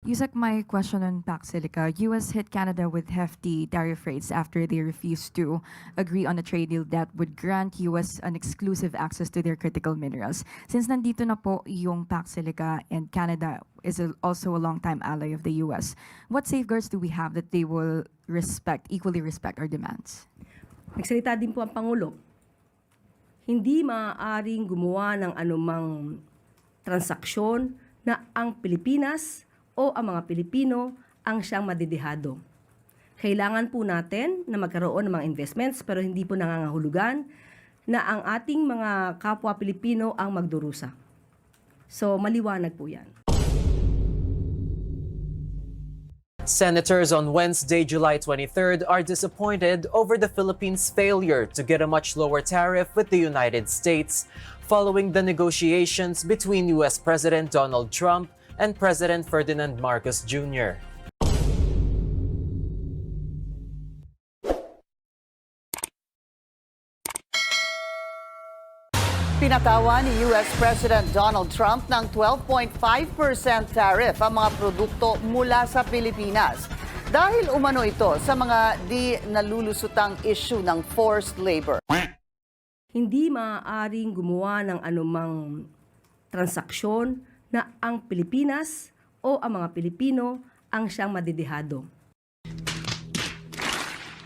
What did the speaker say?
Yusek, my question on Pac Silica. U.S. hit Canada with hefty tariff rates after they refused to agree on a trade deal that would grant U.S. an exclusive access to their critical minerals. Since nandito na po yung Pac Silica and Canada is also a long-time ally of the U.S., what safeguards do we have that they will equally respect our demands? Nagsalita din po ang Pangulo. Hindi maaaring gumawa ng anumang transaksyon na ang Pilipinas o ang mga Pilipino ang siyang madidihado. Kailangan po natin na magkaroon ng mga investments pero hindi po nangangahulugan na ang ating mga kapwa Pilipino ang magdurusa. So maliwanag po yan. Senators on Wednesday, July 23rd, are disappointed over the Philippines' failure to get a much lower tariff with the United States following the negotiations between U.S. President Donald Trump and President Ferdinand Marcos Jr. Pinatawa ni U.S. President Donald Trump ng 12.5% tariff ang mga produkto mula sa Pilipinas. Dahil umano ito sa mga di nalulusutang issue ng forced labor. Hindi maaaring gumawa ng anumang transaksyon na ang Pilipinas o ang mga Pilipino ang siyang madidihado.